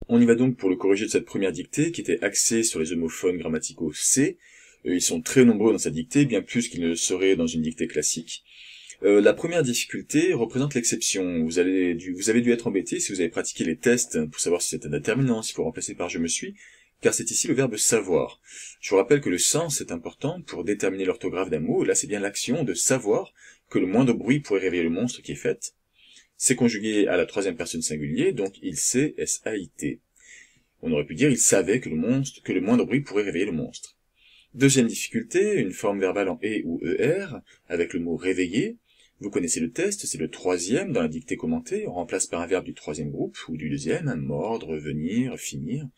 On y va donc pour le corriger de cette première dictée qui était axée sur les homophones grammaticaux C. Ils sont très nombreux dans cette dictée, bien plus qu'ils ne le seraient dans une dictée classique. La première difficulté représente l'exception. Vous avez dû être embêté si vous avez pratiqué les tests pour savoir si c'est un déterminant, s'il faut remplacer par je me suis, car c'est ici le verbe savoir. Je vous rappelle que le sens est important pour déterminer l'orthographe d'un mot. Là, c'est bien l'action de savoir que le moindre bruit pourrait réveiller le monstre qui est faite. C'est conjugué à la troisième personne singulier, donc il sait, S-A-I-T. On aurait pu dire il savait que le moindre bruit pourrait réveiller le monstre. Deuxième difficulté, une forme verbale en E ou ER, avec le mot réveiller. Vous connaissez le test, c'est le troisième dans la dictée commentée, on remplace par un verbe du troisième groupe, ou du deuxième, mordre, venir, finir.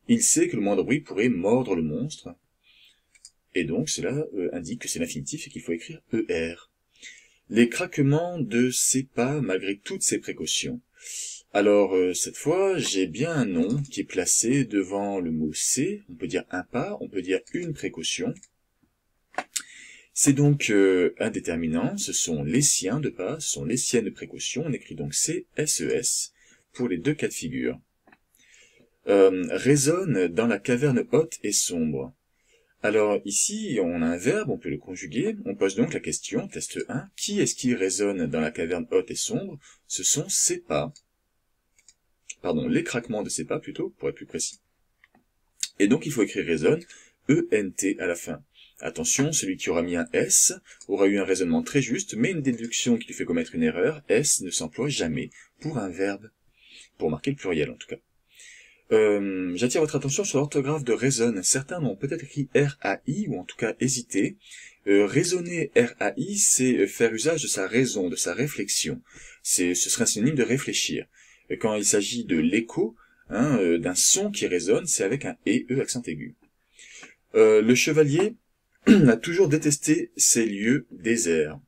Il sait que le moindre bruit pourrait mordre le monstre, et donc cela indique que c'est l'infinitif et qu'il faut écrire ER. Les craquements de ses pas malgré toutes ces précautions. Alors, cette fois, j'ai bien un nom qui est placé devant le mot C, on peut dire un pas, on peut dire une précaution. C'est donc un déterminant, ce sont les siens de pas, ce sont les siennes de précaution, on écrit donc C-S-E-S pour les deux cas de figure. Résonne dans la caverne haute et sombre. Alors ici, on a un verbe, on peut le conjuguer, on pose donc la question, test 1, qui est-ce qui résonne dans la caverne haute et sombre? Ce sont ces pas. Pardon, les craquements de ces pas plutôt, pour être plus précis. Et donc il faut écrire résonne, E-N-T à la fin. Attention, celui qui aura mis un S aura eu un raisonnement très juste, mais une déduction qui lui fait commettre une erreur, S ne s'emploie jamais pour un verbe, pour marquer le pluriel en tout cas. J'attire votre attention sur l'orthographe de résonne. Certains ont peut-être écrit R-A-I, ou en tout cas hésité. Raisonner R-A-I, c'est faire usage de sa raison, de sa réflexion. Ce serait un synonyme de réfléchir. Quand il s'agit de l'écho, d'un son qui résonne, c'est avec un E accent aigu. Le chevalier a toujours détesté ces lieux déserts.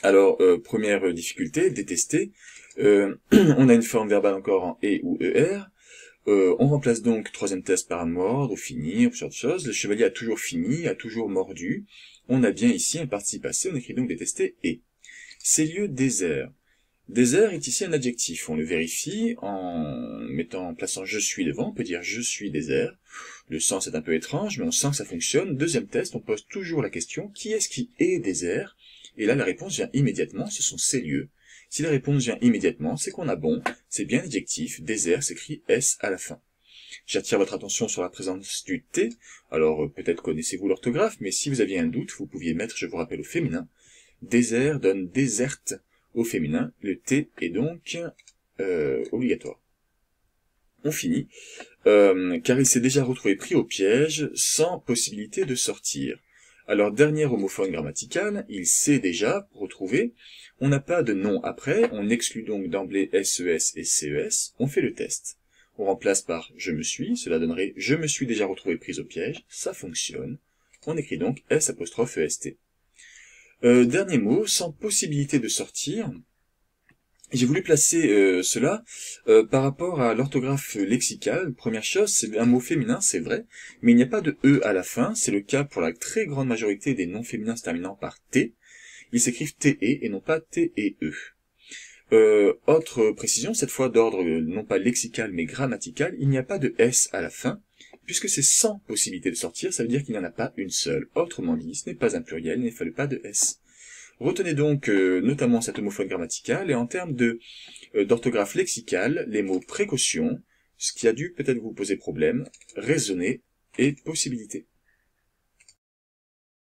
Alors, première difficulté, détester. On a une forme verbale encore en E ou ER. On remplace donc troisième test par mordre ou finir, ce genre de choses. Le chevalier a toujours fini, a toujours mordu. On a bien ici un participe passé, on écrit donc détester et. Ces lieux déserts. Désert est ici un adjectif, on le vérifie en plaçant je suis devant, on peut dire je suis désert. Le sens est un peu étrange, mais on sent que ça fonctionne. Deuxième test, on pose toujours la question, qui est-ce qui est désert? Et là, la réponse vient immédiatement, ce sont ces lieux. Si la réponse vient immédiatement, c'est qu'on a bon, c'est bien l'adjectif, désert s'écrit S à la fin. J'attire votre attention sur la présence du T, alors peut-être connaissez-vous l'orthographe, mais si vous aviez un doute, vous pouviez mettre, je vous rappelle, au féminin. Désert donne déserte au féminin, le T est donc obligatoire. On finit, car il s'est déjà retrouvé pris au piège, sans possibilité de sortir. Alors, dernier homophone grammatical, il s'est déjà retrouvé, on n'a pas de nom après, on exclut donc d'emblée SES et CES, on fait le test. On remplace par je me suis, cela donnerait je me suis déjà retrouvé pris au piège, ça fonctionne. On écrit donc S''EST. Dernier mot, sans possibilité de sortir. J'ai voulu placer cela par rapport à l'orthographe lexicale. Première chose, c'est un mot féminin, c'est vrai, mais il n'y a pas de E à la fin. C'est le cas pour la très grande majorité des noms féminins se terminant par T. Ils s'écrivent TE et non pas TEE. Autre précision, cette fois d'ordre non pas lexical mais grammatical, il n'y a pas de S à la fin. Puisque c'est sans possibilité de sortir, ça veut dire qu'il n'y en a pas une seule. Autrement dit, ce n'est pas un pluriel, il ne fallait pas de S. Retenez donc notamment cet homophone grammatical, et en termes d'orthographe lexicale, les mots précaution, ce qui a dû peut-être vous poser problème, raisonner et possibilité.